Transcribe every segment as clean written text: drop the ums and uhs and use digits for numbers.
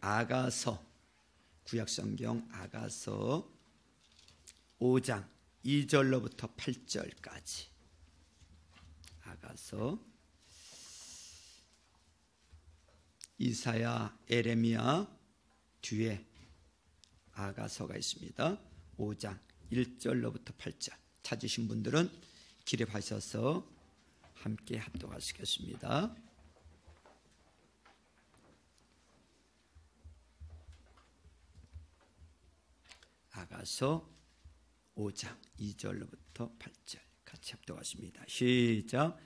아가서, 구약성경 아가서 5장 2절로부터 8절까지. 아가서, 이사야, 에레미야 뒤에 아가서가 있습니다. 5장 1절로부터 8절. 찾으신 분들은 기립하셔서 함께 합독하시겠습니다. 아가서 5장 2절로부터 8절 같이 합독하십니다. 시작.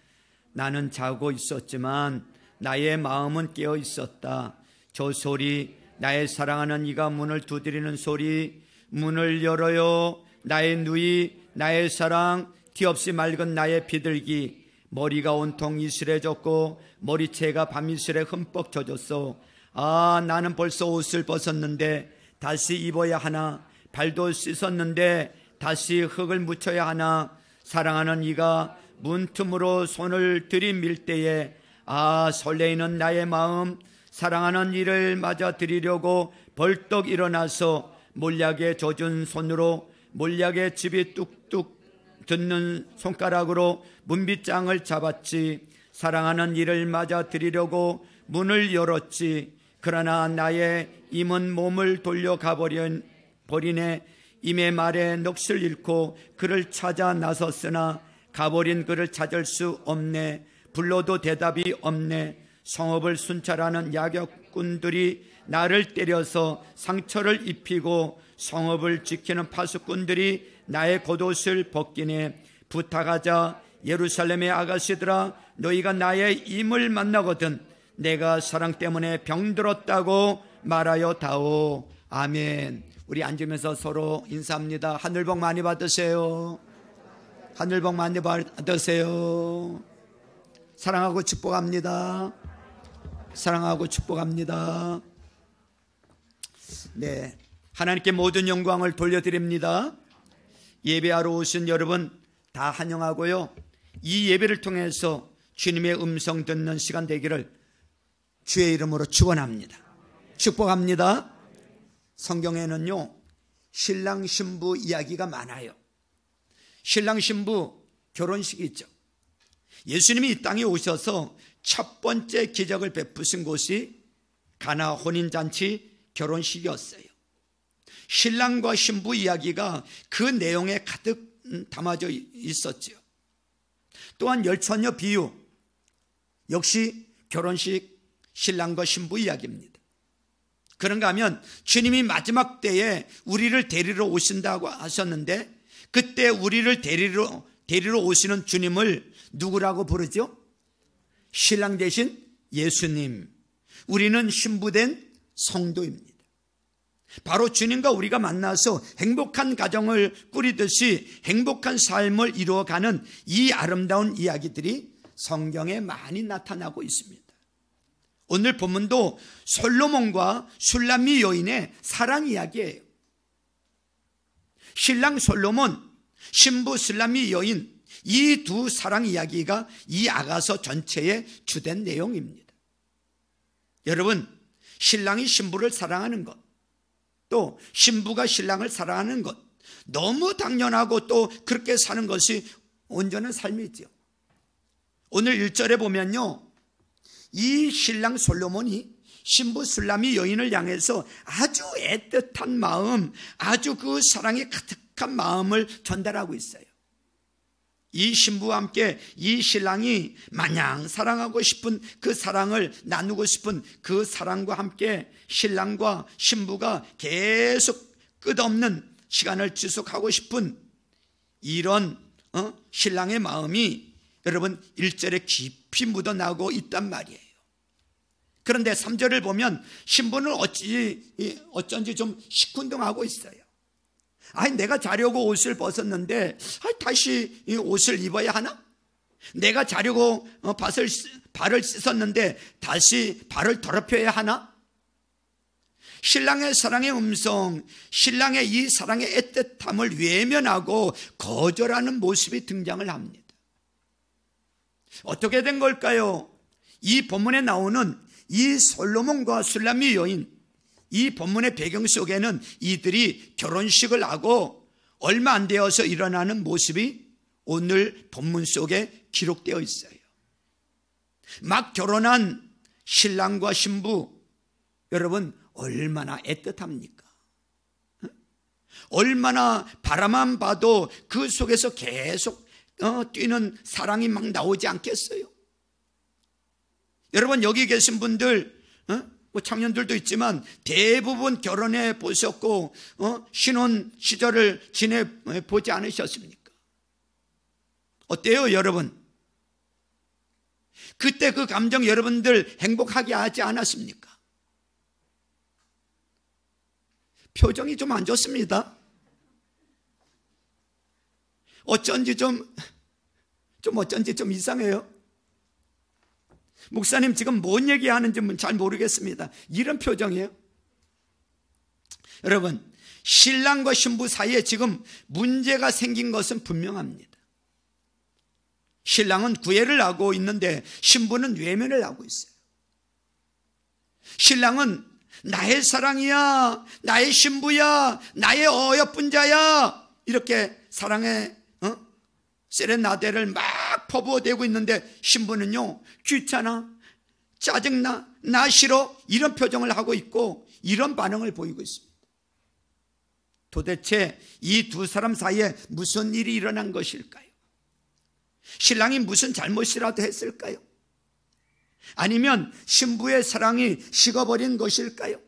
나는 자고 있었지만 나의 마음은 깨어 있었다. 저 소리, 나의 사랑하는 이가 문을 두드리는 소리. 문을 열어요. 나의 누이, 나의 사랑, 티 없이 맑은 나의 비둘기. 머리가 온통 이슬해졌고 머리채가 밤이슬에 흠뻑 젖었어. 아, 나는 벌써 옷을 벗었는데 다시 입어야 하나. 발도 씻었는데 다시 흙을 묻혀야 하나. 사랑하는 이가 문틈으로 손을 들이밀 때에 아, 설레이는 나의 마음. 사랑하는 이를 맞아드리려고 벌떡 일어나서 몰약에 젖은 손으로, 몰약에 즙이 뚝뚝 듣는 손가락으로 문빗장을 잡았지. 사랑하는 이를 맞아드리려고 문을 열었지. 그러나 나의 임은 몸을 돌려가 버리네. 임의 말에 넋을 잃고 그를 찾아 나섰으나 가버린 그를 찾을 수 없네. 불러도 대답이 없네. 성읍을 순찰하는 야격꾼들이 나를 때려서 상처를 입히고 성읍을 지키는 파수꾼들이 나의 겉옷을 벗기네. 부탁하자. 예루살렘의 아가씨들아, 너희가 나의 임을 만나거든 내가 사랑 때문에 병들었다고 말하여 다오. 아멘. 우리 앉으면서 서로 인사합니다. 하늘 복 많이 받으세요. 하늘 복 많이 받으세요. 사랑하고 축복합니다. 사랑하고 축복합니다. 네, 하나님께 모든 영광을 돌려드립니다. 예배하러 오신 여러분 다 환영하고요. 이 예배를 통해서 주님의 음성 듣는 시간 되기를 주의 이름으로 축원합니다. 축복합니다. 성경에는요, 신랑 신부 이야기가 많아요. 신랑 신부 결혼식이 있죠. 예수님이 이 땅에 오셔서 첫 번째 기적을 베푸신 곳이 가나 혼인잔치 결혼식이었어요. 신랑과 신부 이야기가 그 내용에 가득 담아져 있었죠. 또한 열처녀 비유 역시 결혼식 신랑과 신부 이야기입니다. 그런가 하면 주님이 마지막 때에 우리를 데리러 오신다고 하셨는데, 그때 우리를 데리러 오시는 주님을 누구라고 부르죠? 신랑 대신 예수님. 우리는 신부된 성도입니다. 바로 주님과 우리가 만나서 행복한 가정을 꾸리듯이 행복한 삶을 이루어가는 이 아름다운 이야기들이 성경에 많이 나타나고 있습니다. 오늘 본문도 솔로몬과 슐라미 여인의 사랑 이야기예요. 신랑 솔로몬, 신부 슐라미 여인, 이 두 사랑 이야기가 이 아가서 전체의 주된 내용입니다. 여러분, 신랑이 신부를 사랑하는 것, 또 신부가 신랑을 사랑하는 것, 너무 당연하고 또 그렇게 사는 것이 온전한 삶이죠. 오늘 1절에 보면요, 이 신랑 솔로몬이 신부 슐라미 여인을 향해서 아주 애틋한 마음, 아주 그 사랑이 가득한 마음을 전달하고 있어요. 이 신부와 함께 이 신랑이 마냥 사랑하고 싶은 그 사랑을 나누고 싶은 그 사랑과 함께 신랑과 신부가 계속 끝없는 시간을 지속하고 싶은 이런 신랑의 마음이 여러분 1절에 깊이 묻어나고 있단 말이에요. 그런데 3절을 보면 신부는 어쩐지 좀 시큰둥하고 있어요. 아니, 내가 자려고 옷을 벗었는데 다시 이 옷을 입어야 하나? 내가 자려고 발을 씻었는데 다시 발을 더럽혀야 하나? 신랑의 사랑의 음성, 신랑의 이 사랑의 애틋함을 외면하고 거절하는 모습이 등장을 합니다. 어떻게 된 걸까요? 이 본문에 나오는 이 솔로몬과 슐라미 여인, 이 본문의 배경 속에는 이들이 결혼식을 하고 얼마 안 되어서 일어나는 모습이 오늘 본문 속에 기록되어 있어요. 막 결혼한 신랑과 신부, 여러분 얼마나 애틋합니까? 얼마나 바라만 봐도 그 속에서 계속 뛰는 사랑이 막 나오지 않겠어요? 여러분 여기 계신 분들 뭐 청년들도 있지만 대부분 결혼해 보셨고 신혼 시절을 지내보지 않으셨습니까? 어때요 여러분? 그때 그 감정 여러분들 행복하게 하지 않았습니까? 표정이 좀 안 좋습니다. 어쩐지 좀 이상해요. 목사님 지금 뭔 얘기하는지 잘 모르겠습니다. 이런 표정이에요. 여러분 신랑과 신부 사이에 지금 문제가 생긴 것은 분명합니다. 신랑은 구애를 하고 있는데 신부는 외면을 하고 있어요. 신랑은 나의 사랑이야, 나의 신부야, 나의 어여쁜 자야, 이렇게 사랑의 세레나데를 막 퍼부어대고 있는데 신부는요 귀찮아, 짜증나, 나 싫어, 이런 표정을 하고 있고 이런 반응을 보이고 있습니다. 도대체 이 두 사람 사이에 무슨 일이 일어난 것일까요? 신랑이 무슨 잘못이라도 했을까요? 아니면 신부의 사랑이 식어버린 것일까요?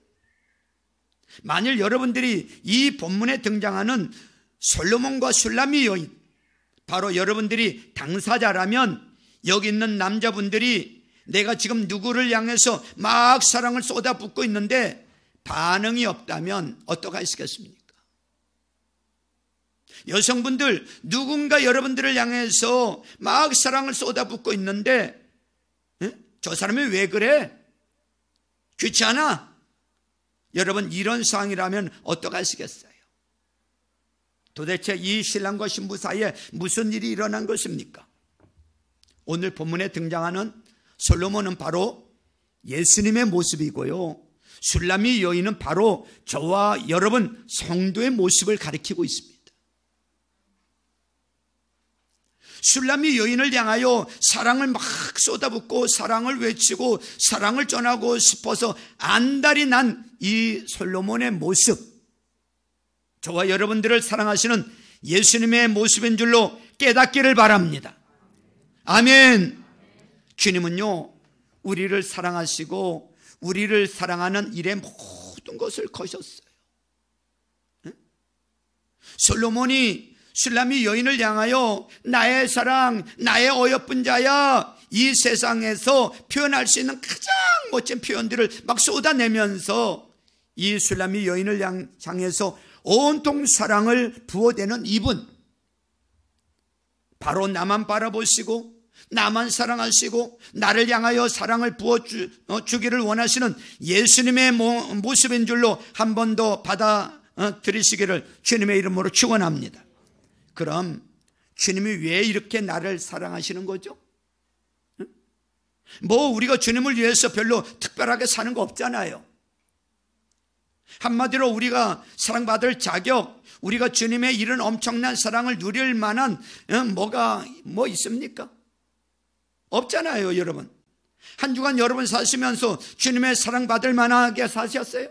만일 여러분들이 이 본문에 등장하는 솔로몬과 술람미 여인, 바로 여러분들이 당사자라면 여기 있는 남자분들이 내가 지금 누구를 향해서 막 사랑을 쏟아붓고 있는데 반응이 없다면 어떡하시겠습니까? 여성분들 누군가 여러분들을 향해서 막 사랑을 쏟아붓고 있는데 저 사람이 왜 그래? 귀찮아? 여러분 이런 상황이라면 어떡하시겠어요? 도대체 이 신랑과 신부 사이에 무슨 일이 일어난 것입니까? 오늘 본문에 등장하는 솔로몬은 바로 예수님의 모습이고요, 술람미 여인은 바로 저와 여러분 성도의 모습을 가리키고 있습니다. 술람미 여인을 향하여 사랑을 막 쏟아붓고 사랑을 외치고 사랑을 전하고 싶어서 안달이 난 이 솔로몬의 모습, 저와 여러분들을 사랑하시는 예수님의 모습인 줄로 깨닫기를 바랍니다. 아멘. 주님은요 우리를 사랑하시고 우리를 사랑하는 일의 모든 것을 거셨어요. 솔로몬이 술람미 여인을 향하여 나의 사랑, 나의 어여쁜 자야, 이 세상에서 표현할 수 있는 가장 멋진 표현들을 막 쏟아내면서 이 술람미 여인을 향해서 온통 사랑을 부어대는 이분, 바로 나만 바라보시고 나만 사랑하시고 나를 향하여 사랑을 부어주기를 원하시는 예수님의 모습인 줄로 한 번 더 받아들이시기를 주님의 이름으로 축원합니다. 그럼 주님이 왜 이렇게 나를 사랑하시는 거죠? 뭐 우리가 주님을 위해서 별로 특별하게 사는 거 없잖아요. 한마디로 우리가 사랑받을 자격, 우리가 주님의 이런 엄청난 사랑을 누릴 만한 뭐 있습니까? 없잖아요. 여러분 한 주간 여러분 사시면서 주님의 사랑받을 만하게 사셨어요?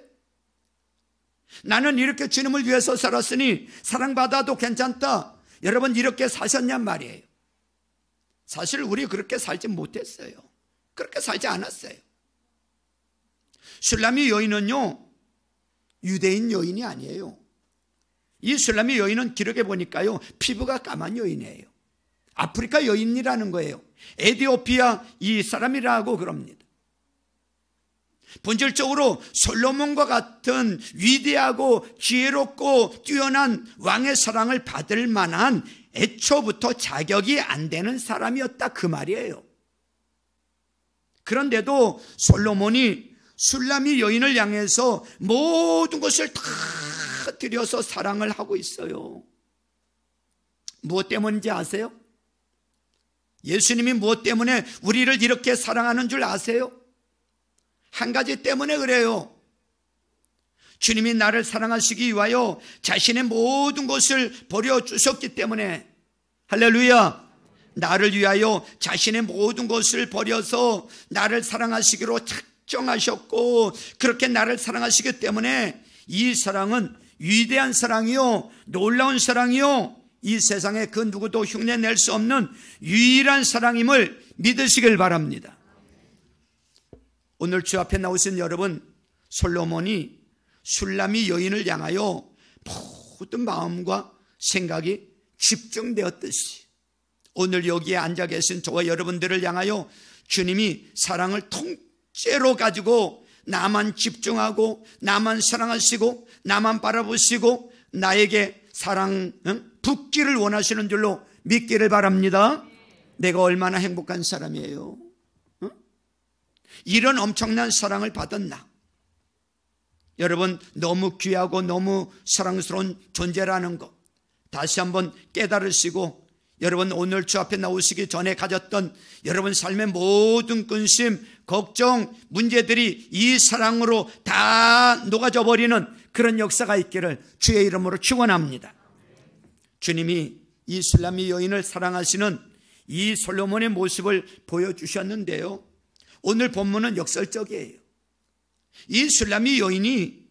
나는 이렇게 주님을 위해서 살았으니 사랑받아도 괜찮다, 여러분 이렇게 사셨냔 말이에요. 사실 우리 그렇게 살지 못했어요. 그렇게 살지 않았어요. 술람미 여인은요 유대인 여인이 아니에요. 이 술람미 여인은 기록해 보니까요 피부가 까만 여인이에요. 아프리카 여인이라는 거예요. 에티오피아 이 사람이라고 그럽니다. 본질적으로 솔로몬과 같은 위대하고 지혜롭고 뛰어난 왕의 사랑을 받을 만한 애초부터 자격이 안 되는 사람이었다 그 말이에요. 그런데도 솔로몬이 술람미 여인을 향해서 모든 것을 다 들여서 사랑을 하고 있어요. 무엇 때문인지 아세요? 예수님이 무엇 때문에 우리를 이렇게 사랑하는 줄 아세요? 한 가지 때문에 그래요. 주님이 나를 사랑하시기 위하여 자신의 모든 것을 버려주셨기 때문에, 할렐루야, 나를 위하여 자신의 모든 것을 버려서 나를 사랑하시기로 작정하셨고, 그렇게 나를 사랑하시기 때문에 이 사랑은 위대한 사랑이요, 놀라운 사랑이요, 이 세상에 그 누구도 흉내낼 수 없는 유일한 사랑임을 믿으시길 바랍니다. 오늘 주 앞에 나오신 여러분, 솔로몬이 술람이 여인을 향하여 모든 마음과 생각이 집중되었듯이 오늘 여기에 앉아 계신 저와 여러분들을 향하여 주님이 사랑을 통째로 가지고 나만 집중하고 나만 사랑하시고 나만 바라보시고 나에게 사랑 붓기를 원하시는 줄로 믿기를 바랍니다. 내가 얼마나 행복한 사람이에요. 이런 엄청난 사랑을 받은 나, 여러분, 너무 귀하고 너무 사랑스러운 존재라는 것 다시 한번 깨달으시고, 여러분 오늘 주 앞에 나오시기 전에 가졌던 여러분 삶의 모든 근심, 걱정, 문제들이 이 사랑으로 다 녹아져 버리는 그런 역사가 있기를 주의 이름으로 축원합니다. 주님이 이 술람이 여인을 사랑하시는 이 솔로몬의 모습을 보여주셨는데요, 오늘 본문은 역설적이에요. 이 술람이 여인이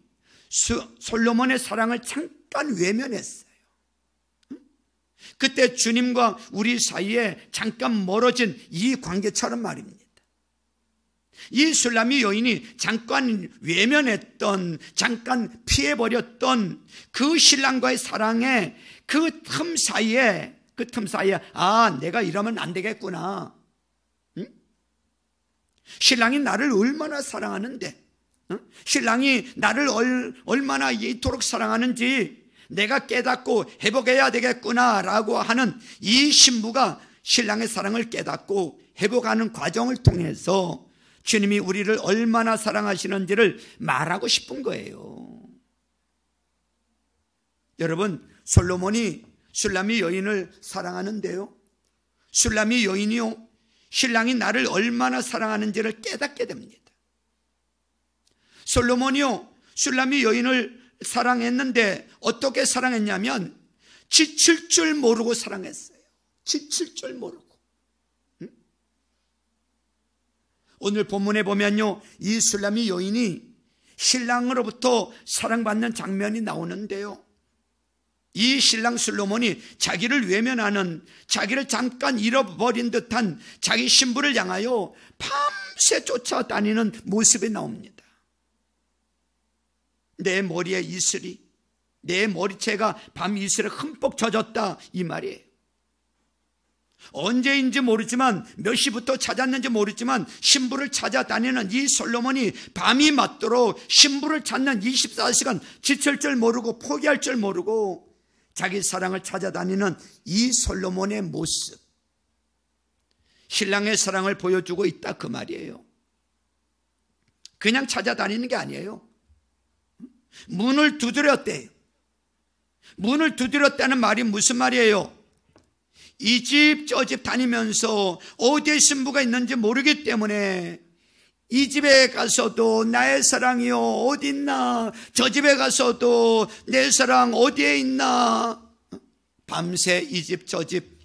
솔로몬의 사랑을 잠깐 외면했어요. 그때 주님과 우리 사이에 잠깐 멀어진 이 관계처럼 말입니다. 이 술람이 여인이 잠깐 외면했던, 잠깐 피해버렸던 그 신랑과의 사랑의 그 틈 사이에, 아, 내가 이러면 안 되겠구나. 응? 신랑이 나를 얼마나 사랑하는데, 신랑이 나를 얼마나 이토록 사랑하는지 내가 깨닫고 회복해야 되겠구나 라고 하는 이 신부가 신랑의 사랑을 깨닫고 회복하는 과정을 통해서 주님이 우리를 얼마나 사랑하시는지를 말하고 싶은 거예요. 여러분, 솔로몬이 술람이 여인을 사랑하는데요, 술람이 여인이요, 신랑이 나를 얼마나 사랑하는지를 깨닫게 됩니다. 솔로몬이요, 술람이 여인을 사랑했는데 어떻게 사랑했냐면 지칠 줄 모르고 사랑했어요. 지칠 줄 모르고. 오늘 본문에 보면요, 이 술람이 여인이 신랑으로부터 사랑받는 장면이 나오는데요, 이 신랑 솔로몬이 자기를 외면하는, 자기를 잠깐 잃어버린 듯한 자기 신부를 향하여 밤새 쫓아다니는 모습이 나옵니다. 내 머리에 이슬이, 내 머리채가 밤 이슬에 흠뻑 젖었다, 이 말이에요. 언제인지 모르지만, 몇 시부터 찾았는지 모르지만 신부를 찾아다니는 이 솔로몬이 밤이 맞도록 신부를 찾는 24시간 지칠 줄 모르고 포기할 줄 모르고 자기 사랑을 찾아다니는 이 솔로몬의 모습, 신랑의 사랑을 보여주고 있다, 그 말이에요. 그냥 찾아다니는 게 아니에요. 문을 두드렸대요. 문을 두드렸다는 말이 무슨 말이에요? 이 집 저 집 다니면서 어디에 신부가 있는지 모르기 때문에 이 집에 가서도 나의 사랑이요 어디 있나, 저 집에 가서도 내 사랑 어디에 있나, 밤새 이 집 저 집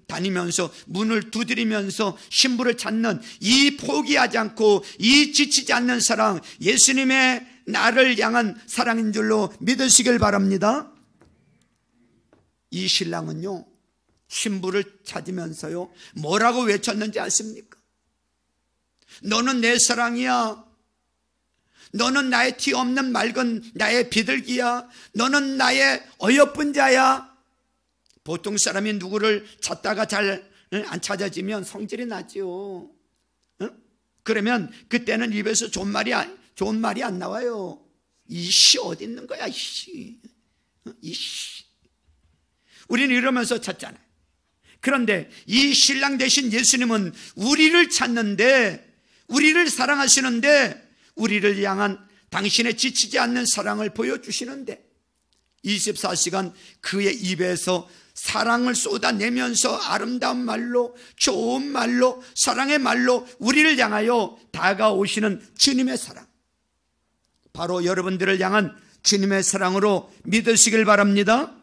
다니면서 문을 두드리면서 신부를 찾는 이 포기하지 않고 이 지치지 않는 사랑, 예수님의 나를 향한 사랑인 줄로 믿으시길 바랍니다. 이 신랑은요, 신부를 찾으면서요 뭐라고 외쳤는지 아십니까? 너는 내 사랑이야, 너는 나의 티 없는 맑은 나의 비둘기야, 너는 나의 어여쁜 자야. 보통 사람이 누구를 찾다가 잘 안 찾아지면 성질이 나지요. 그러면 그때는 입에서 좋은 말이 안 나와요. 이씨 어디 있는 거야, 이씨. 이씨. 우리는 이러면서 찾잖아요. 그런데 이 신랑 대신 예수님은 우리를 찾는데, 우리를 사랑하시는데, 우리를 향한 당신의 지치지 않는 사랑을 보여주시는데 24시간 그의 입에서 사랑을 쏟아내면서 아름다운 말로, 좋은 말로, 사랑의 말로 우리를 향하여 다가오시는 주님의 사랑, 바로 여러분들을 향한 주님의 사랑으로 믿으시길 바랍니다.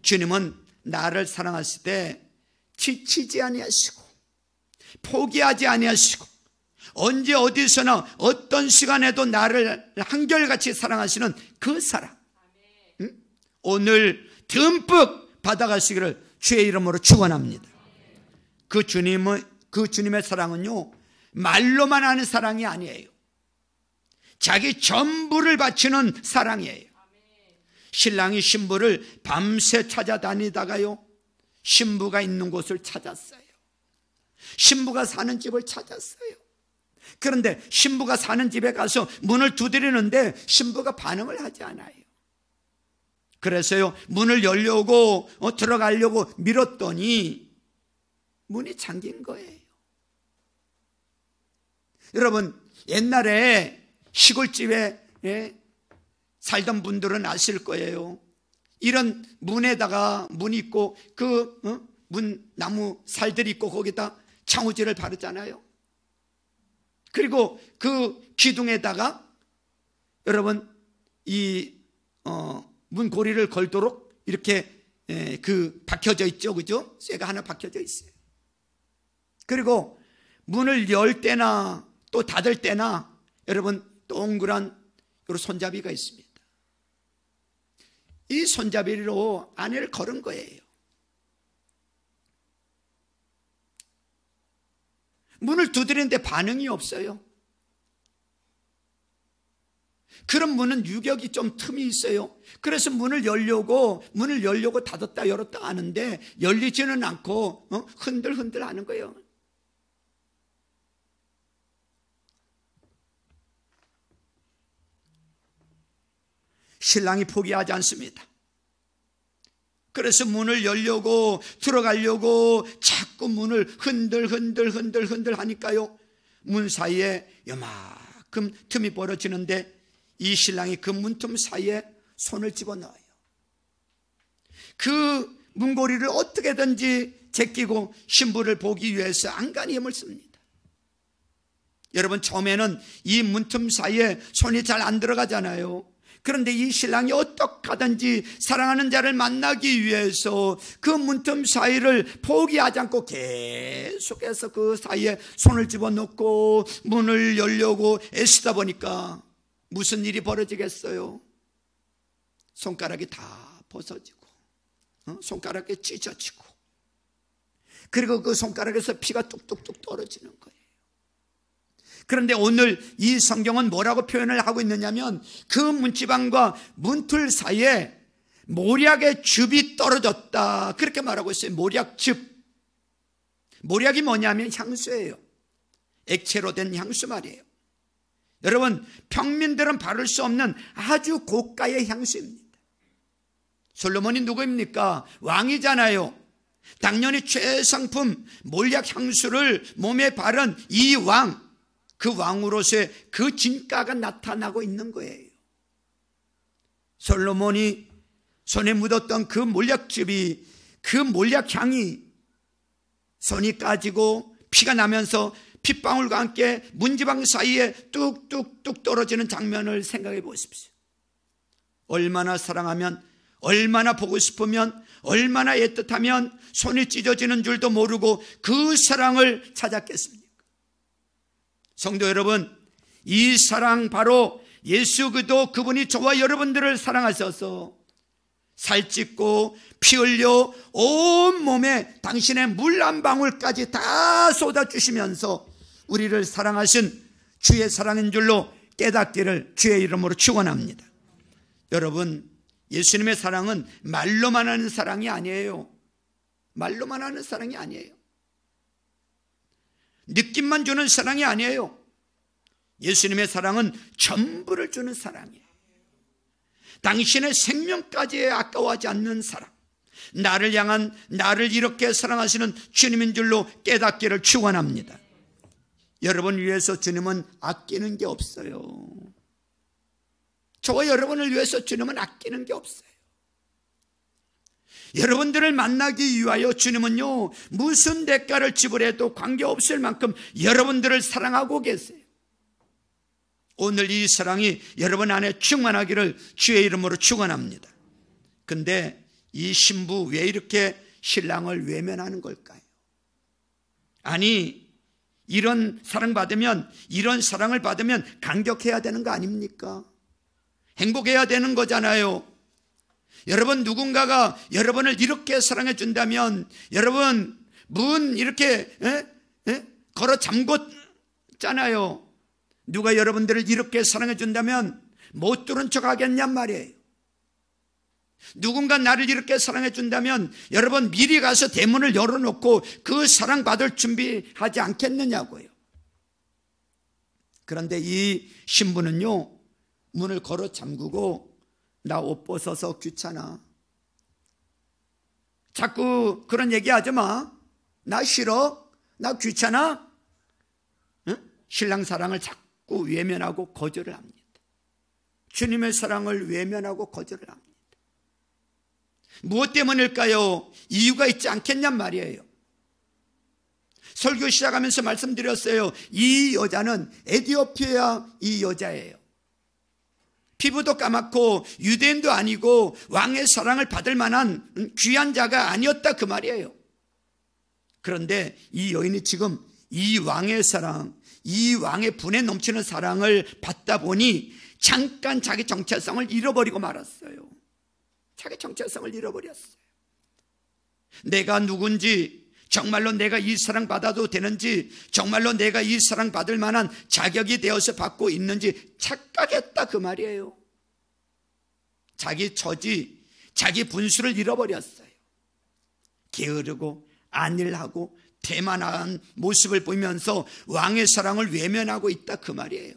주님은 나를 사랑하실 때 지치지 아니하시고 포기하지 아니하시고 언제 어디서나 어떤 시간에도 나를 한결같이 사랑하시는 그 사랑, 오늘 듬뿍 받아가시기를 주의 이름으로 축원합니다. 그 주님의 사랑은요, 말로만 하는 사랑이 아니에요. 자기 전부를 바치는 사랑이에요. 신랑이 신부를 밤새 찾아다니다가요, 신부가 있는 곳을 찾았어요. 신부가 사는 집을 찾았어요. 그런데 신부가 사는 집에 가서 문을 두드리는데 신부가 반응을 하지 않아요. 그래서요, 문을 열려고 들어가려고 밀었더니 문이 잠긴 거예요. 여러분, 옛날에 시골집에 살던 분들은 아실 거예요. 이런 문에다가 문 있고 문 나무 살들이 있고 거기다 창호지를 바르잖아요. 그리고 그 기둥에다가 여러분 이 문고리를 걸도록 이렇게 박혀져 있죠, 그죠? 쇠가 하나 박혀져 있어요. 그리고 문을 열 때나 또 닫을 때나 여러분 동그란 요 손잡이가 있습니다. 이 손잡이로 안을 걸은 거예요. 문을 두드리는데 반응이 없어요. 그런 문은 유격이 좀 틈이 있어요. 그래서 문을 열려고 닫았다 열었다 하는데 열리지는 않고 흔들흔들 하는 거예요. 신랑이 포기하지 않습니다. 그래서 문을 열려고 들어가려고 자꾸 문을 흔들 하니까요, 문 사이에 요만큼 틈이 벌어지는데 이 신랑이 그 문틈 사이에 손을 집어넣어요. 그 문고리를 어떻게든지 제끼고 신부를 보기 위해서 안간히 힘을 씁니다. 여러분, 처음에는 이 문틈 사이에 손이 잘 안 들어가잖아요. 그런데 이 신랑이 어떻게 하든지 사랑하는 자를 만나기 위해서 그 문틈 사이를 포기하지 않고 계속해서 그 사이에 손을 집어넣고 문을 열려고 애쓰다 보니까 무슨 일이 벌어지겠어요? 손가락이 다 벗어지고 손가락이 찢어지고, 그리고 그 손가락에서 피가 뚝뚝뚝 떨어지는 거예요. 그런데 오늘 이 성경은 뭐라고 표현을 하고 있느냐면, 그 문지방과 문틀 사이에 모략의 즙이 떨어졌다, 그렇게 말하고 있어요. 모략즙. 모략이 뭐냐면 향수예요. 액체로 된 향수 말이에요. 여러분, 평민들은 바를 수 없는 아주 고가의 향수입니다. 솔로몬이 누구입니까? 왕이잖아요. 당연히 최상품 몰약 향수를 몸에 바른 이 왕, 그 왕으로서의 그 진가가 나타나고 있는 거예요. 솔로몬이 손에 묻었던 그 몰약즙이, 그 몰약향이 손이 까지고 피가 나면서 핏방울과 함께 문지방 사이에 뚝뚝뚝 떨어지는 장면을 생각해 보십시오. 얼마나 사랑하면, 얼마나 보고 싶으면, 얼마나 애틋하면 손이 찢어지는 줄도 모르고 그 사랑을 찾았겠습니까? 성도 여러분, 이 사랑 바로 예수 그리스도, 그분이 저와 여러분들을 사랑하셔서 살찢고 피 흘려 온 몸에 당신의 물 한 방울까지 다 쏟아주시면서 우리를 사랑하신 주의 사랑인 줄로 깨닫기를 주의 이름으로 축원합니다. 여러분, 예수님의 사랑은 말로만 하는 사랑이 아니에요. 말로만 하는 사랑이 아니에요. 느낌만 주는 사랑이 아니에요. 예수님의 사랑은 전부를 주는 사랑이에요. 당신의 생명까지 아까워하지 않는 사랑, 나를 향한, 나를 이렇게 사랑하시는 주님인 줄로 깨닫기를 축원합니다. 여러분 위해서 주님은 아끼는 게 없어요. 저와 여러분을 위해서 주님은 아끼는 게 없어요. 여러분들을 만나기 위하여 주님은요, 무슨 대가를 지불해도 관계없을 만큼 여러분들을 사랑하고 계세요. 오늘 이 사랑이 여러분 안에 충만하기를 주의 이름으로 축원합니다. 근데 이 신부 왜 이렇게 신랑을 외면하는 걸까요? 아니, 이런 사랑을 받으면 감격해야 되는 거 아닙니까? 행복해야 되는 거잖아요. 여러분, 누군가가 여러분을 이렇게 사랑해 준다면 여러분 문 이렇게 걸어 잠궜잖아요. 누가 여러분들을 이렇게 사랑해 준다면 못 들은 척 하겠냔 말이에요. 누군가 나를 이렇게 사랑해 준다면 여러분 미리 가서 대문을 열어놓고 그 사랑받을 준비하지 않겠느냐고요. 그런데 이 신부는요, 문을 걸어 잠그고 나 옷 벗어서 귀찮아. 자꾸 그런 얘기하지 마. 나 싫어. 나 귀찮아. 응? 신랑 사랑을 자꾸 외면하고 거절을 합니다. 주님의 사랑을 외면하고 거절을 합니다. 무엇 때문일까요? 이유가 있지 않겠냔 말이에요. 설교 시작하면서 말씀드렸어요. 이 여자는 에티오피아 이 여자예요. 피부도 까맣고 유대인도 아니고 왕의 사랑을 받을 만한 귀한 자가 아니었다 그 말이에요. 그런데 이 여인이 지금 이 왕의 사랑, 이 왕의 분에 넘치는 사랑을 받다 보니 잠깐 자기 정체성을 잃어버리고 말았어요. 자기 정체성을 잃어버렸어요. 내가 누군지, 정말로 내가 이 사랑 받아도 되는지, 정말로 내가 이 사랑 받을 만한 자격이 되어서 받고 있는지 착각했다 그 말이에요. 자기 처지, 자기 분수를 잃어버렸어요. 게으르고 안일하고 대만한 모습을 보이면서 왕의 사랑을 외면하고 있다 그 말이에요.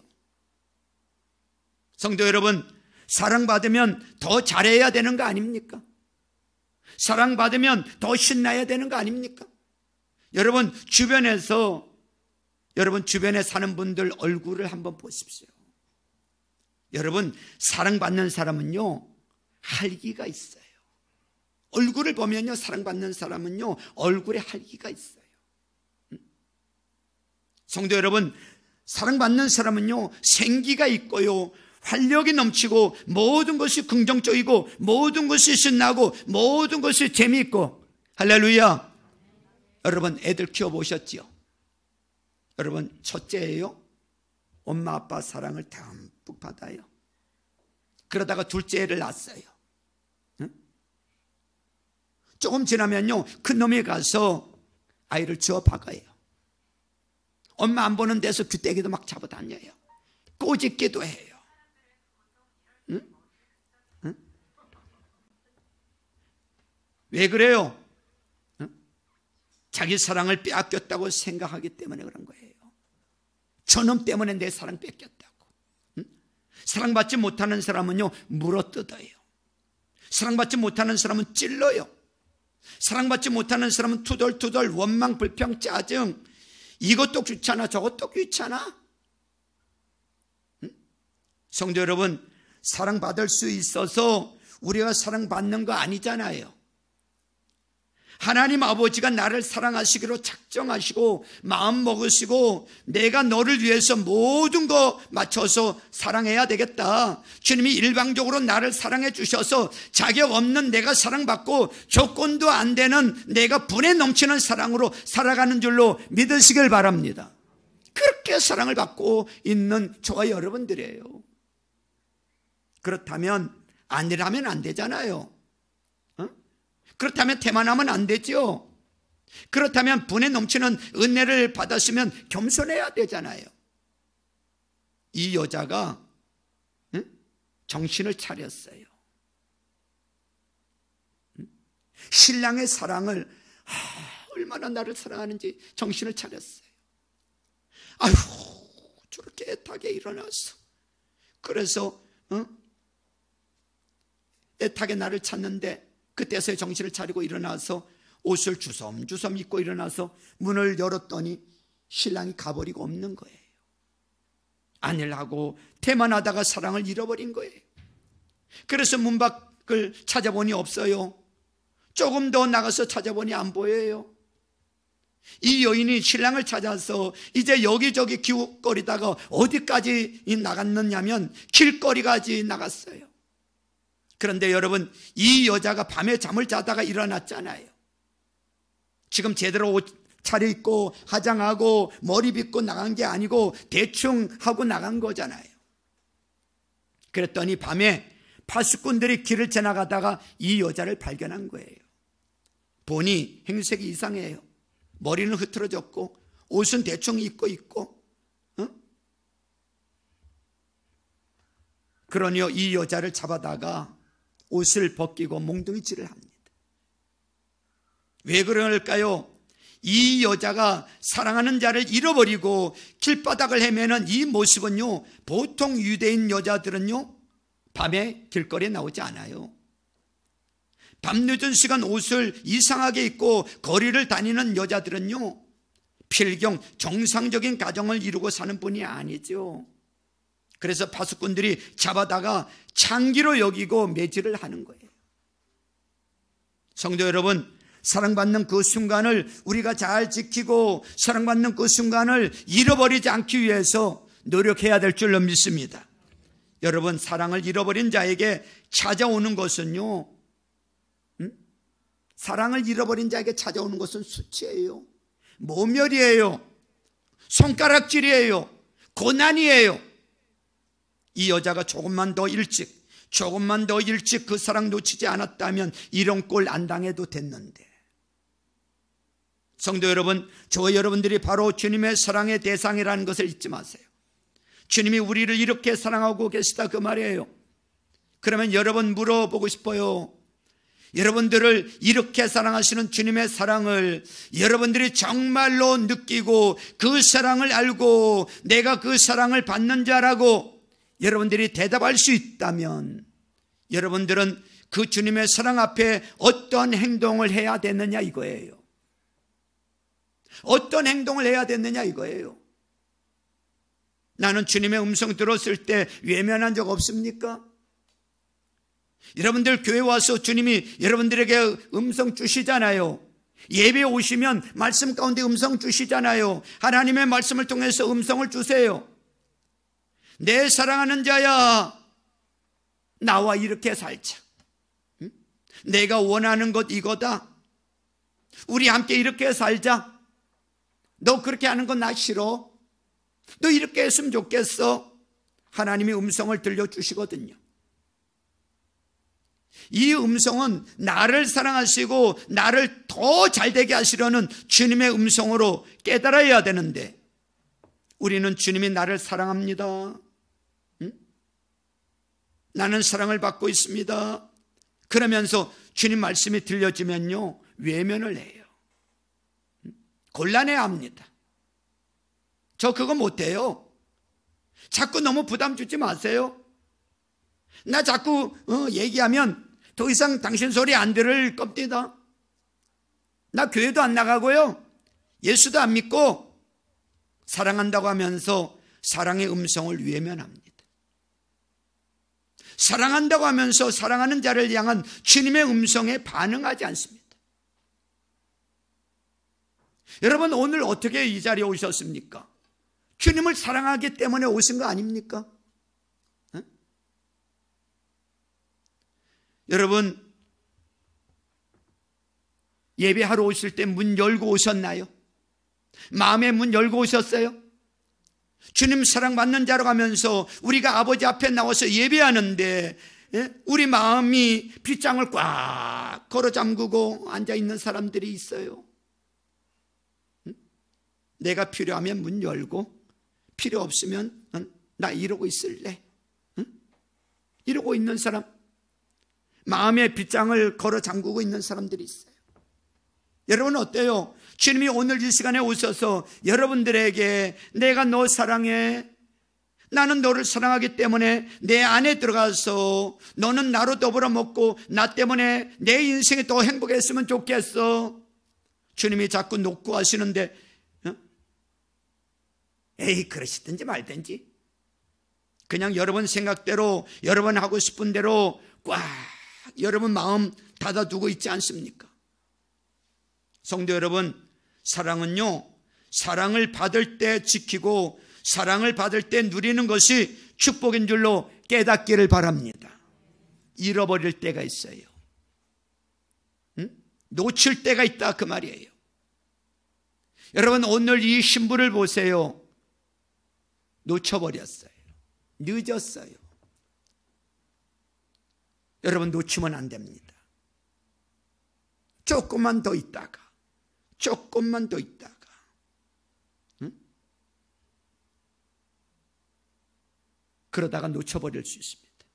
성도 여러분, 사랑받으면 더 잘해야 되는 거 아닙니까? 사랑받으면 더 신나야 되는 거 아닙니까? 여러분 주변에 사는 분들 얼굴을 한번 보십시오. 여러분, 사랑받는 사람은요 활기가 있어요. 얼굴을 보면요, 사랑받는 사람은요 얼굴에 활기가 있어요. 성도 여러분, 사랑받는 사람은요 생기가 있고요 활력이 넘치고 모든 것이 긍정적이고 모든 것이 신나고 모든 것이 재미있고. 할렐루야. 여러분 애들 키워보셨지요? 여러분 첫째예요, 엄마 아빠 사랑을 듬뿍 받아요. 그러다가 둘째를 낳았어요. 응? 조금 지나면요 큰 놈이 가서 아이를 주워 박아요. 엄마 안 보는 데서 귀때기도 막 잡아다녀요. 꼬집기도 해요. 응? 응? 왜 그래요? 자기 사랑을 빼앗겼다고 생각하기 때문에 그런 거예요. 저놈 때문에 내 사랑 뺏겼다고. 사랑받지 못하는 사람은요 물어뜯어요. 사랑받지 못하는 사람은 찔러요. 사랑받지 못하는 사람은 투덜투덜 원망, 불평, 짜증, 이것도 귀찮아 저것도 귀찮아. 성도 여러분, 사랑받을 수 있어서 우리가 사랑받는 거 아니잖아요. 하나님 아버지가 나를 사랑하시기로 작정하시고 마음 먹으시고 내가 너를 위해서 모든 거 맞춰서 사랑해야 되겠다. 주님이 일방적으로 나를 사랑해 주셔서 자격 없는 내가 사랑받고 조건도 안 되는 내가 분에 넘치는 사랑으로 살아가는 줄로 믿으시길 바랍니다. 그렇게 사랑을 받고 있는 저와 여러분들이에요. 그렇다면 아니라면 안 되잖아요. 그렇다면 태만하면 안 되죠. 그렇다면 분에 넘치는 은혜를 받았으면 겸손해야 되잖아요. 이 여자가 정신을 차렸어요. 신랑의 사랑을 얼마나 나를 사랑하는지 정신을 차렸어요. 아휴, 저렇게 애타게 일어났어. 그래서 애타게 나를 찾는데 그때서야 정신을 차리고 일어나서 옷을 주섬주섬 입고 일어나서 문을 열었더니 신랑이 가버리고 없는 거예요. 안일하고 태만하다가 사랑을 잃어버린 거예요. 그래서 문 밖을 찾아보니 없어요. 조금 더 나가서 찾아보니 안 보여요. 이 여인이 신랑을 찾아서 이제 여기저기 기웃거리다가 어디까지 나갔느냐면 길거리까지 나갔어요. 그런데 여러분, 이 여자가 밤에 잠을 자다가 일어났잖아요. 지금 제대로 옷 차려입고 화장하고 머리 빗고 나간 게 아니고 대충 하고 나간 거잖아요. 그랬더니 밤에 파수꾼들이 길을 지나가다가 이 여자를 발견한 거예요. 보니 행색이 이상해요. 머리는 흐트러졌고 옷은 대충 입고 있고, 그러니 이 여자를 잡아다가 옷을 벗기고 몽둥이질을 합니다. 왜 그럴까요? 이 여자가 사랑하는 자를 잃어버리고 길바닥을 헤매는 이 모습은요, 보통 유대인 여자들은요 밤에 길거리에 나오지 않아요. 밤늦은 시간 옷을 이상하게 입고 거리를 다니는 여자들은요, 필경 정상적인 가정을 이루고 사는 분이 아니죠. 그래서 파수꾼들이 잡아다가 창기로 여기고 매질을 하는 거예요. 성도 여러분, 사랑받는 그 순간을 우리가 잘 지키고 사랑받는 그 순간을 잃어버리지 않기 위해서 노력해야 될 줄로 믿습니다. 여러분, 사랑을 잃어버린 자에게 찾아오는 것은요, 사랑을 잃어버린 자에게 찾아오는 것은 수치예요, 모멸이에요, 손가락질이에요, 고난이에요. 이 여자가 조금만 더 일찍 그 사랑 놓치지 않았다면 이런 꼴 안 당해도 됐는데. 성도 여러분, 저와 여러분들이 바로 주님의 사랑의 대상이라는 것을 잊지 마세요. 주님이 우리를 이렇게 사랑하고 계시다, 그 말이에요. 그러면 여러분, 물어보고 싶어요. 여러분들을 이렇게 사랑하시는 주님의 사랑을 여러분들이 정말로 느끼고 그 사랑을 알고 내가 그 사랑을 받는 자라고 여러분들이 대답할 수 있다면, 여러분들은 그 주님의 사랑 앞에 어떤 행동을 해야 되느냐 이거예요. 어떤 행동을 해야 되느냐 이거예요. 나는 주님의 음성 들었을 때 외면한 적 없습니까? 여러분들 교회 와서 주님이 여러분들에게 음성 주시잖아요. 예배 오시면 말씀 가운데 음성 주시잖아요. 하나님의 말씀을 통해서 음성을 주세요. 내 사랑하는 자야, 나와 이렇게 살자. 내가 원하는 것 이거다. 우리 함께 이렇게 살자. 너 그렇게 하는 건 나 싫어. 너 이렇게 했으면 좋겠어. 하나님이 음성을 들려주시거든요. 이 음성은 나를 사랑하시고 나를 더 잘되게 하시려는 주님의 음성으로 깨달아야 되는데, 우리는 주님이 나를 사랑합니다, 나는 사랑을 받고 있습니다, 그러면서 주님 말씀이 들려지면요 외면을 해요. 곤란해합니다. 저 그거 못해요. 자꾸 너무 부담 주지 마세요. 나 자꾸 얘기하면 더 이상 당신 소리 안 들을 겁니다. 나 교회도 안 나가고요, 예수도 안 믿고 사랑한다고 하면서 사랑의 음성을 외면합니다. 사랑한다고 하면서 사랑하는 자를 향한 주님의 음성에 반응하지 않습니다. 여러분, 오늘 어떻게 이 자리에 오셨습니까? 주님을 사랑하기 때문에 오신 거 아닙니까? 여러분, 예배하러 오실 때 문 열고 오셨나요? 마음의 문 열고 오셨어요? 주님 사랑받는 자로 가면서 우리가 아버지 앞에 나와서 예배하는데 우리 마음이 빗장을 꽉 걸어 잠그고 앉아있는 사람들이 있어요. 내가 필요하면 문 열고 필요 없으면 나 이러고 있을래, 이러고 있는 사람, 마음의 빗장을 걸어 잠그고 있는 사람들이 있어요. 여러분 어때요? 주님이 오늘 이 시간에 오셔서 여러분들에게 내가 너 사랑해, 나는 너를 사랑하기 때문에 내 안에 들어가서 너는 나로 더불어 먹고 나 때문에 내 인생이 더 행복했으면 좋겠어. 주님이 자꾸 놓고 하시는데 에이 그러시든지 말든지 그냥 여러분 생각대로 여러분 하고 싶은 대로 꽉 여러분 마음 닫아두고 있지 않습니까? 성도 여러분, 사랑은요, 사랑을 받을 때 지키고 사랑을 받을 때 누리는 것이 축복인 줄로 깨닫기를 바랍니다. 잃어버릴 때가 있어요. 놓칠 때가 있다 그 말이에요. 여러분, 오늘 이 신부를 보세요. 놓쳐버렸어요. 늦었어요. 여러분, 놓치면 안 됩니다. 조금만 더 있다가, 조금만 더 있다가, 그러다가 놓쳐버릴 수 있습니다.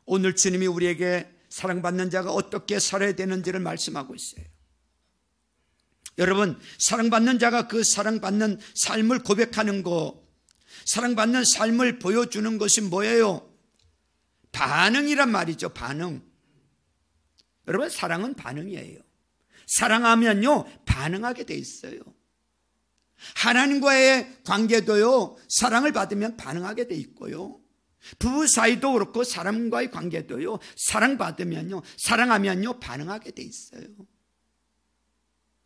오늘 주님이 우리에게 사랑받는 자가 어떻게 살아야 되는지를 말씀하고 있어요. 여러분, 사랑받는 자가 그 사랑받는 삶을 고백하는 거, 사랑받는 삶을 보여주는 것이 뭐예요? 반응이란 말이죠. 반응. 여러분, 사랑은 반응이에요. 사랑하면요, 반응하게 돼 있어요. 하나님과의 관계도요, 사랑을 받으면 반응하게 돼 있고요. 부부 사이도 그렇고 사람과의 관계도요, 사랑받으면요, 사랑하면요, 반응하게 돼 있어요.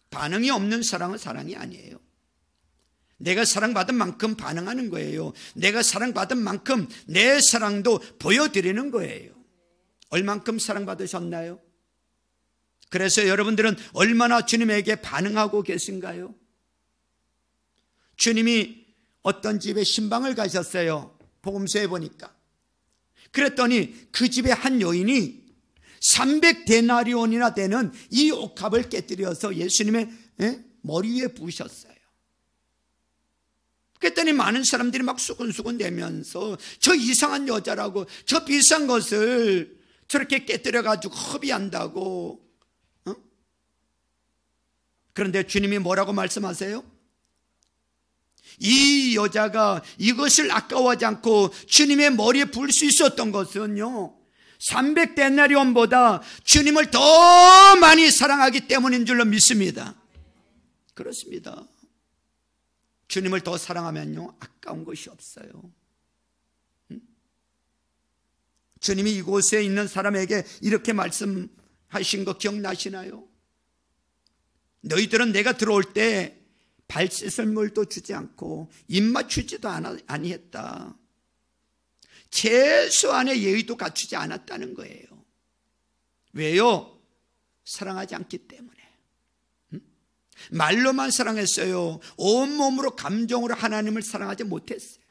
반응이 없는 사랑은 사랑이 아니에요. 내가 사랑받은 만큼 반응하는 거예요. 내가 사랑받은 만큼 내 사랑도 보여드리는 거예요. 얼만큼 사랑받으셨나요? 그래서 여러분들은 얼마나 주님에게 반응하고 계신가요? 주님이 어떤 집에 신방을 가셨어요. 복음서에 보니까. 그랬더니 그 집에 한 여인이 300데나리온이나 되는 이 옥합을 깨뜨려서 예수님의 머리 위에 부으셨어요. 그랬더니 많은 사람들이 막 수근수근 대면서 저 이상한 여자라고, 저 비싼 것을 저렇게 깨뜨려가지고 허비한다고. 그런데 주님이 뭐라고 말씀하세요? 이 여자가 이것을 아까워하지 않고 주님의 머리에 부을 수 있었던 것은요, 300데나리온보다 주님을 더 많이 사랑하기 때문인 줄로 믿습니다. 그렇습니다. 주님을 더 사랑하면요, 아까운 것이 없어요. 주님이 이곳에 있는 사람에게 이렇게 말씀하신 거 기억나시나요? 너희들은 내가 들어올 때 발 씻을 물도 주지 않고 입맞추지도 아니했다. 최소한의 예의도 갖추지 않았다는 거예요. 왜요? 사랑하지 않기 때문에. 말로만 사랑했어요. 온몸으로 감정으로 하나님을 사랑하지 못했어요.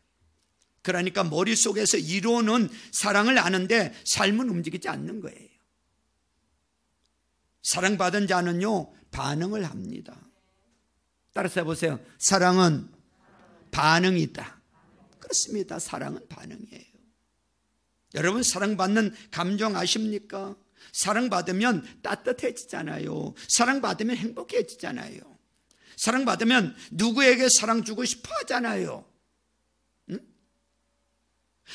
그러니까 머릿속에서 이론은 사랑을 아는데 삶은 움직이지 않는 거예요. 사랑받은 자는요, 반응을 합니다. 따라서 해보세요. 사랑은 반응이다. 그렇습니다. 사랑은 반응이에요. 여러분, 사랑받는 감정 아십니까? 사랑받으면 따뜻해지잖아요. 사랑받으면 행복해지잖아요. 사랑받으면 누구에게 사랑 주고 싶어 하잖아요.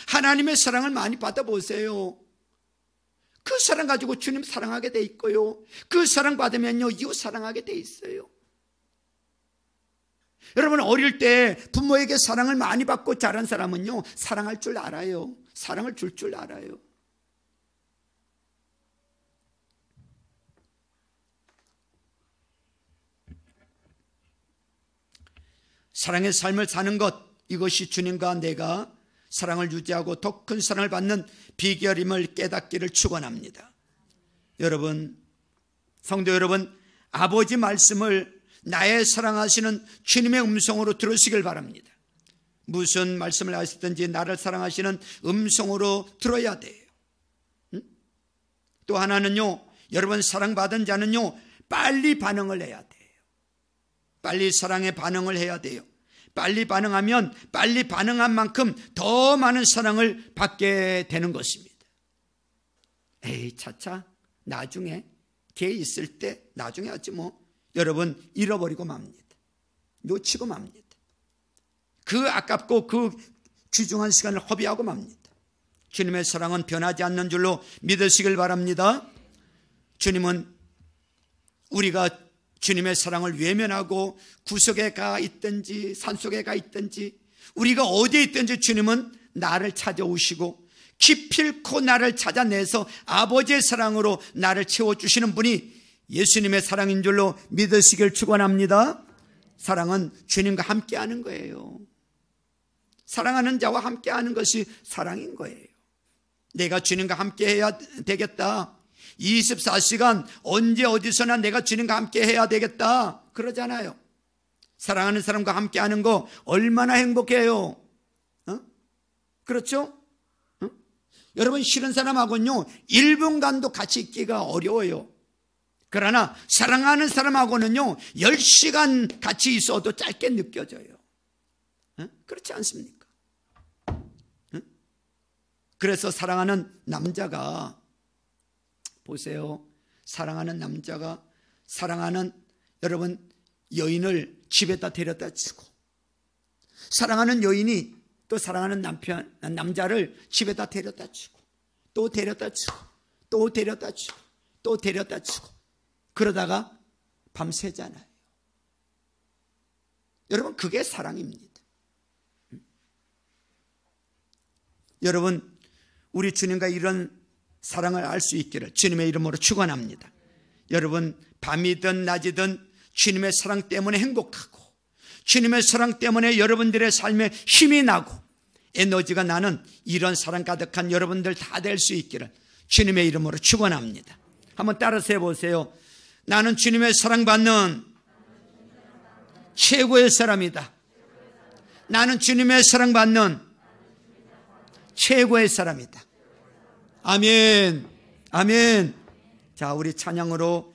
하나님의 사랑을 많이 받아보세요. 그 사랑 가지고 주님 사랑하게 돼 있고요. 그 사랑 받으면요, 이웃 사랑하게 돼 있어요. 여러분, 어릴 때 부모에게 사랑을 많이 받고 자란 사람은요, 사랑할 줄 알아요. 사랑을 줄 줄 알아요. 사랑의 삶을 사는 것, 이것이 주님과 내가 사랑을 유지하고 더 큰 사랑을 받는 비결임을 깨닫기를 축원합니다. 여러분, 성도 여러분, 아버지 말씀을 나의 사랑하시는 주님의 음성으로 들으시길 바랍니다. 무슨 말씀을 하시든지 나를 사랑하시는 음성으로 들어야 돼요. 또 하나는요, 여러분, 사랑받은 자는요, 빨리 반응을 해야 돼요. 빨리 사랑에 반응을 해야 돼요. 빨리 반응하면 빨리 반응한 만큼 더 많은 사랑을 받게 되는 것입니다. 에이, 차차 나중에 걔 있을 때 나중에 하지 뭐. 여러분, 잃어버리고 맙니다. 놓치고 맙니다. 그 아깝고 그 귀중한 시간을 허비하고 맙니다. 주님의 사랑은 변하지 않는 줄로 믿으시길 바랍니다. 주님은 우리가 주님의 사랑을 외면하고 구석에 가 있든지 산속에 가 있든지 우리가 어디에 있든지 주님은 나를 찾아오시고 기필코 나를 찾아내서 아버지의 사랑으로 나를 채워주시는 분이 예수님의 사랑인 줄로 믿으시길 축원합니다. 사랑은 주님과 함께하는 거예요. 사랑하는 자와 함께하는 것이 사랑인 거예요. 내가 주님과 함께해야 되겠다. 24시간 언제 어디서나 내가 주님과 함께해야 되겠다. 그러잖아요. 사랑하는 사람과 함께하는 거 얼마나 행복해요. 그렇죠? 여러분, 싫은 사람하고는요 1분간도 같이 있기가 어려워요. 그러나 사랑하는 사람하고는요 10시간 같이 있어도 짧게 느껴져요. 그렇지 않습니까? 그래서 사랑하는 남자가, 보세요, 사랑하는 남자가 사랑하는 여러분 여인을 집에다 데려다 주고, 사랑하는 여인이 또 사랑하는 남자를 집에다 데려다 주고, 또 데려다 주고, 또 데려다 주고, 또 데려다 주고, 그러다가 밤새잖아요. 여러분, 그게 사랑입니다. 여러분, 우리 주님과 이런 사랑을 알 수 있기를 주님의 이름으로 축원합니다. 여러분, 밤이든 낮이든 주님의 사랑 때문에 행복하고, 주님의 사랑 때문에 여러분들의 삶에 힘이 나고 에너지가 나는 이런 사랑 가득한 여러분들 다 될 수 있기를 주님의 이름으로 축원합니다. 한번 따라서 해보세요. 나는 주님의 사랑받는 최고의 사람이다. 나는 주님의 사랑받는 최고의 사람이다. 아멘. 아멘. 자, 우리 찬양으로